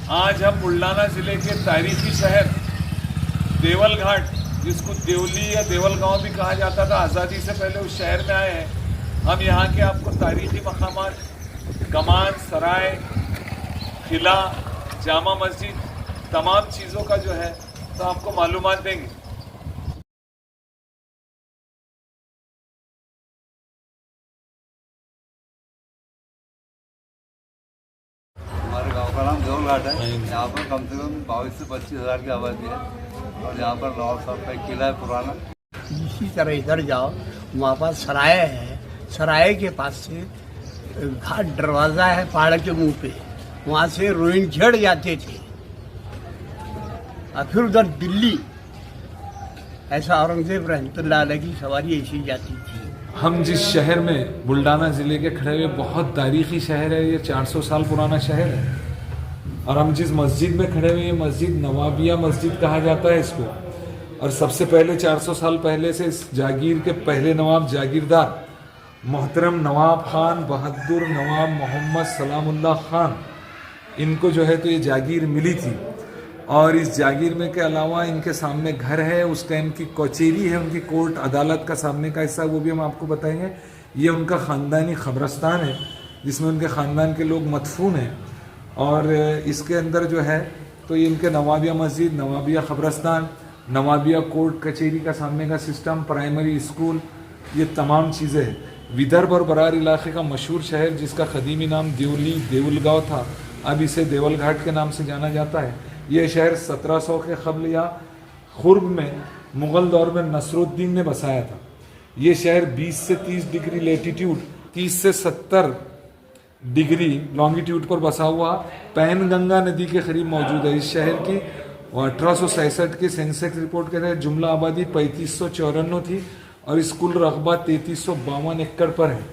आज हम बुल्ढाना जिले के तारीखी शहर देवल घाट, जिसको देवली या देवल गांव भी कहा जाता था आज़ादी से पहले, उस शहर में आए हैं। हम यहाँ के आपको तारीखी मकामात, कमान, सराय, किला, जामा मस्जिद, तमाम चीज़ों का जो है तो आपको मालूमात देंगे। हमारे गांव का नाम देवल घाट है। यहाँ पर कम से कम 22 से 25 हज़ार की आबादी है और यहाँ पर नवाब साहब का एक किला है पुराना। इसी तरह इधर जाओ, वहाँ पर सराय है, सराय के पास से घाट दरवाज़ा है पहाड़ के मुंह पे, वहाँ से रोइन झड़ जाते थे और फिर उधर दिल्ली, ऐसा औरंगजेब रहमतुल्लाह अलैह की सवारी ऐसी जाती थी। हम जिस शहर में बुल्ढाना ज़िले के खड़े हुए, बहुत तारीखी शहर है, ये 400 साल पुराना शहर है। और हम जिस मस्जिद में खड़े हुए, ये मस्जिद नवाबिया मस्जिद कहा जाता है इसको। और सबसे पहले 400 साल पहले से इस जागीर के पहले नवाब जागीरदार मोहतरम नवाब खान बहादुर नवाब मोहम्मद सलामुल्लाह खान, इनको जो है तो ये जागीर मिली थी। और इस जागीर में के अलावा इनके सामने घर है, उस टाइम की कचेरी है, उनकी कोर्ट अदालत का सामने का हिस्सा, वो भी हम आपको बताएंगे। ये उनका ख़ानदानी ख़बरस्तान है जिसमें उनके ख़ानदान के लोग मदफून हैं। और इसके अंदर जो है तो ये इनके नवाबिया मस्जिद, नवाबिया ख़बरस्तान, नवाबिया कोर्ट कचेरी का सामने का सिस्टम, प्राइमरी स्कूल, ये तमाम चीज़ें हैं। विदर्भ और बरार इलाके का मशहूर शहर जिसका क़दीमी नाम देवली देवलगांव था, अब इसे देवल घाट के नाम से जाना जाता है। ये शहर 1700 के क़ब्ल या ख़ुर्ब में मुग़ल दौर में नसरुद्दीन ने बसाया था। ये शहर 20 से 30 डिग्री लेटीट्यूड, 30 से 70 डिग्री लॉन्गिट्यूड पर बसा हुआ पैनगंगा नदी के करीब मौजूद है। इस शहर की 1867 की सेंसेक्स रिपोर्ट के तहत जुमला आबादी 3554 थी और इस कुल रकबा 3352 एकड़ पर है।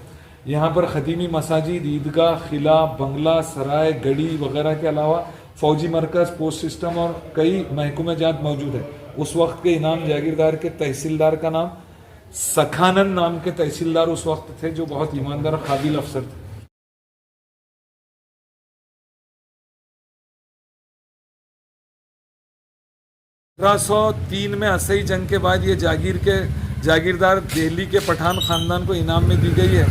यहाँ पर ख़दीमी मसाजिद, ईदगाह, किला, बंगला, सराय, गढ़ी वगैरह के अलावा फौजी मरकज़, पोस्ट सिस्टम और कई महकूमे जात मौजूद है। उस वक्त के इनाम जागीरदार के तहसीलदार का नाम सखानंद नाम के तहसीलदार उस वक्त थे, जो बहुत ईमानदार काबिल अफसर थे। 1803 में असई जंग के बाद ये जागीरदार दिल्ली के पठान ख़ानदान को इनाम में दी गई है,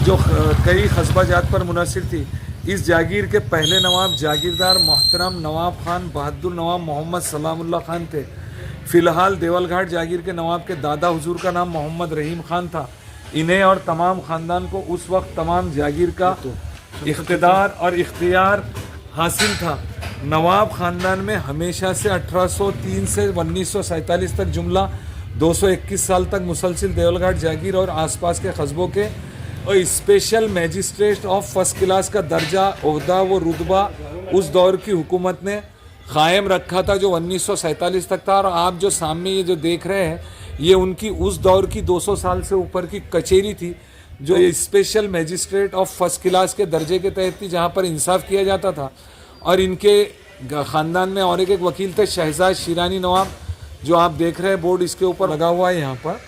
जो कई कस्बा जात पर मुनहसर थी। इस जागीर के पहले नवाब जागीरदार मोहतरम नवाब खान बहादुर नवाब मोहम्मद सलामुल्लाह खान थे। फ़िलहाल देवल घाट जागीर के नवाब के दादा हुजूर का नाम मोहम्मद रहीम खान था। इन्हें और तमाम ख़ानदान को उस वक्त तमाम जागीर का इख्तिदार और इख्तियार हासिल था। नवाब ख़ानदान में हमेशा से 1803 से 1947 तक जुमला 221 साल तक मुसलसिल देवल घाट जागीर और आसपास के कस्बों के और special magistrate of first class का दर्जा, ओहदा व रुतबा उस दौर की हुकूमत ने क़ायम रखा था, जो 1947 तक था। और आप जो सामने ये जो देख रहे हैं, ये उनकी उस दौर की 200 साल से ऊपर की कचेरी थी, जो special magistrate of first class के दर्जे के तहत थी, जहाँ पर इंसाफ किया जाता था। और इनके ख़ानदान में और एक वकील थे, शहजाद शिरानी नवाब, जो आप देख रहे हैं बोर्ड इसके ऊपर लगा हुआ है यहाँ पर।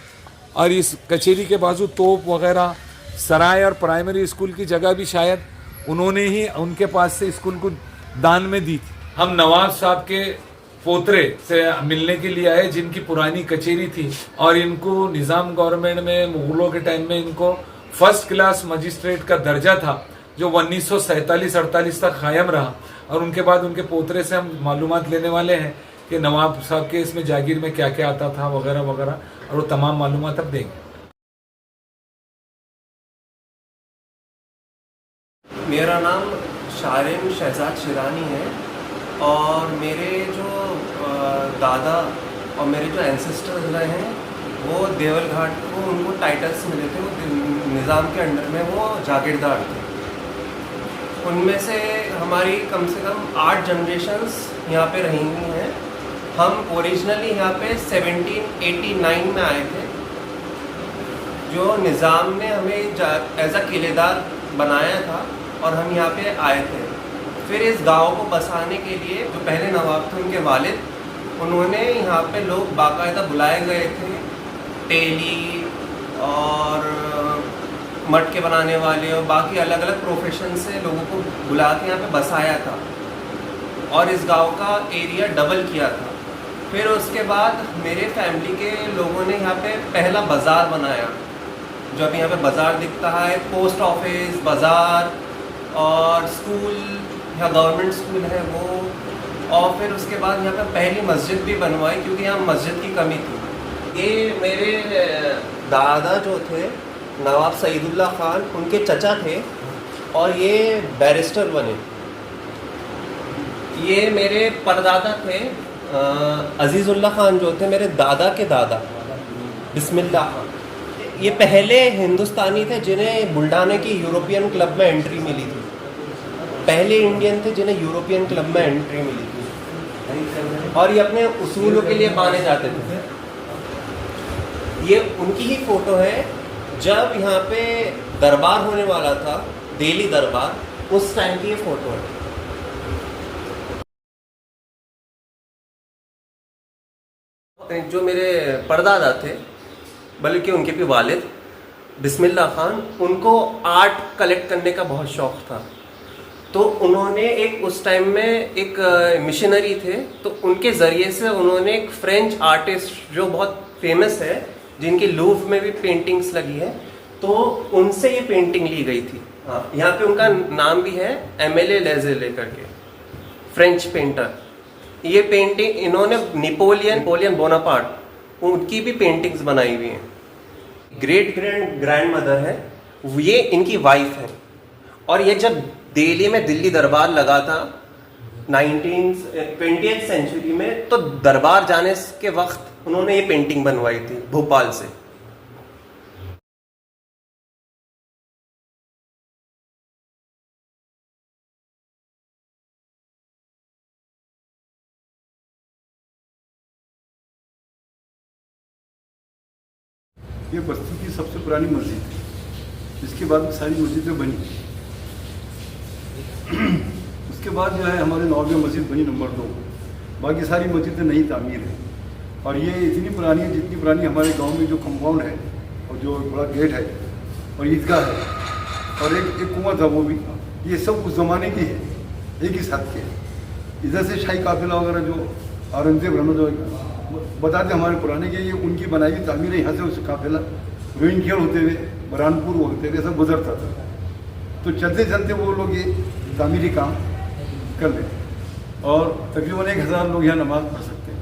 और इस कचेरी के बाजू तोप वगैरह, सराय और प्राइमरी स्कूल की जगह भी शायद उन्होंने ही उनके पास से स्कूल को दान में दी थी। हम नवाब साहब के पोतरे से मिलने के लिए आए, जिनकी पुरानी कचेरी थी और इनको निज़ाम गवर्नमेंट में मुग़लों के टाइम में इनको फर्स्ट क्लास मजिस्ट्रेट का दर्जा था, जो 1947-48 तक कायम रहा। और उनके बाद उनके पोतरे से हम मालूमात लेने वाले हैं कि नवाब साहब के इसमें जागीर में क्या क्या आता था वगैरह वगैरह, और वो तमाम मालूमात अब देंगे। मेरा नाम शारिम शहजाद शिरानी है और मेरे जो दादा और मेरे जो एंसेस्टर्स रहे हैं, वो देवल घाट को उनको टाइटल्स मिले थे, वो निज़ाम के अंडर में वो जागीरदार थे। उनमें से हमारी कम से कम 8 जनरेशन्स यहाँ पे रही हुई हैं। हम ओरिजिनली यहाँ पे 1789 में आए थे, जो निज़ाम ने हमें एज अ किलेदार बनाया था और हम यहाँ पे आए थे। फिर इस गांव को बसाने के लिए जो पहले नवाब थे, उनके वालिद, उन्होंने यहाँ पे लोग बाकायदा बुलाए गए थे, टेली और मटके बनाने वाले और बाकी अलग अलग प्रोफेशन से लोगों को बुला के यहाँ पे बसाया था। और इस गांव का एरिया डबल किया था। फिर उसके बाद मेरे फैमिली के लोगों ने यहाँ पे पहला बाज़ार बनाया, जो अभी यहाँ पे बाज़ार दिखता है, पोस्ट ऑफिस, बाज़ार और स्कूल, यहाँ गवर्नमेंट स्कूल है वो। और फिर उसके बाद यहाँ पे पहली मस्जिद भी बनवाई, क्योंकि यहाँ मस्जिद की कमी थी। ये मेरे दादा जो थे नवाब सईदुल्ला खान, उनके चचा थे और ये बैरिस्टर बने। ये मेरे परदादा थे अजीज़ुल्ला खान, जो थे मेरे दादा के दादा बिस्मिल्लाह खान। ये पहले हिंदुस्तानी थे जिन्हें बुल्ढाना की यूरोपियन क्लब में एंट्री मिली थी, पहले इंडियन थे जिन्हें यूरोपियन क्लब में एंट्री मिली थी, और ये अपने उसूलों के लिए माने जाते थे। ये उनकी ही फोटो है जब यहाँ पे दरबार होने वाला था, दिल्ली दरबार, उस टाइम की ये फोटो है। जो मेरे परदादा थे, बल्कि उनके भी वालिद बिस्मिल्लाह खान, उनको आर्ट कलेक्ट करने का बहुत शौक़ था। तो उन्होंने एक उस टाइम में एक मिशनरी थे, तो उनके ज़रिए से उन्होंने एक फ्रेंच आर्टिस्ट जो बहुत फेमस है, जिनकी लूव में भी पेंटिंग्स लगी है, तो उनसे ये पेंटिंग ली गई थी। हाँ, यहाँ पे उनका नाम भी है एमिले लेजेले करके, फ्रेंच पेंटर। ये पेंटिंग इन्होंने नेपोलियन बोनापार्ट, उनकी भी पेंटिंग्स बनाई हुई हैं। ग्रेट ग्रैंड मदर है, ये इनकी वाइफ है। और ये जब दिल्ली में दिल्ली दरबार लगा था 20th सेंचुरी में, तो दरबार जाने के वक्त उन्होंने ये पेंटिंग बनवाई थी भोपाल से। ये बस्ती की सबसे पुरानी मस्जिद है। इसके बाद में सारी मस्जिदें बनी। उसके बाद जो है हमारे नौवीं मस्जिद बनी नंबर 2। बाकी सारी मस्जिदें नई तामीर है। और ये इतनी पुरानी है जितनी पुरानी हमारे गांव में जो कंपाउंड है और जो बड़ा गेट है और ईदगाह है और एक कुआं था वो भी, ये सब उस ज़माने की है, एक ही साथ के। इधर से शाही काफिला वगैरह जो औरंगजेब रहना जो बताते हमारे पुराने के, ये उनकी बनाई हुई तामीर है। यहाँ से उस काफिला रोहिंखेड़ होते हुए बरानपुर होते हुए सब गुजरता था। तो चलते चलते वो लोग ये तामीरी काम कर लेते और तकरीबन 1000 लोग यहाँ नमाज पढ़ सकते हैं।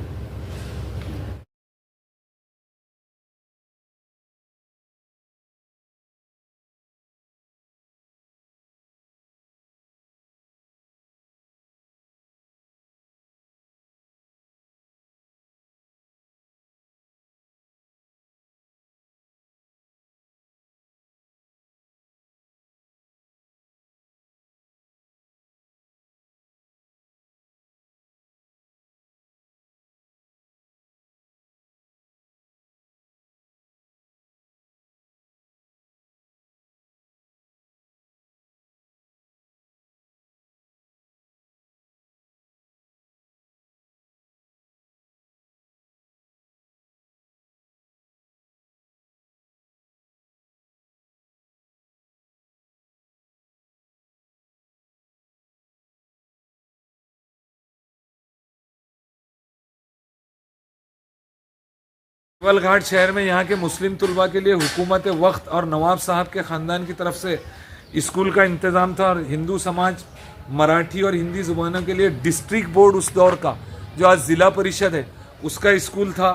देवल घाट शहर में यहाँ के मुस्लिम तुलबा के लिए हुकूमत वक्त और नवाब साहब के ख़ानदान की तरफ से स्कूल का इंतज़ाम था। और हिंदू समाज मराठी और हिंदी ज़ुबानों के लिए डिस्ट्रिक्ट बोर्ड उस दौर का, जो आज ज़िला परिषद है, उसका स्कूल था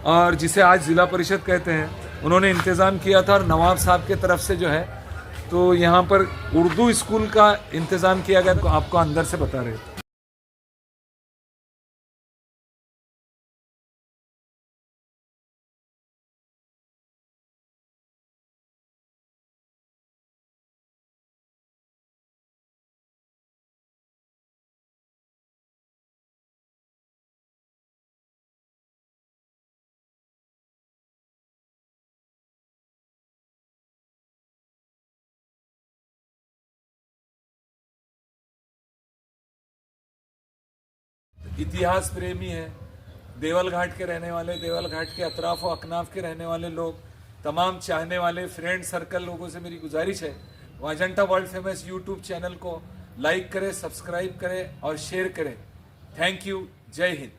और जिसे आज ज़िला परिषद कहते हैं, उन्होंने इंतज़ाम किया था। और नवाब साहब के तरफ से जो है तो यहाँ पर उर्दू स्कूल का इंतज़ाम किया गया, तो आपको अंदर से बता रहे थे। इतिहास प्रेमी है, देवल घाट के रहने वाले, देवल घाट के अतराफ व अकनाफ के रहने वाले लोग, तमाम चाहने वाले फ्रेंड सर्कल लोगों से मेरी गुजारिश है, Ajanta world famous YouTube channel को लाइक करें, सब्सक्राइब करें और शेयर करें। थैंक यू, जय हिंद।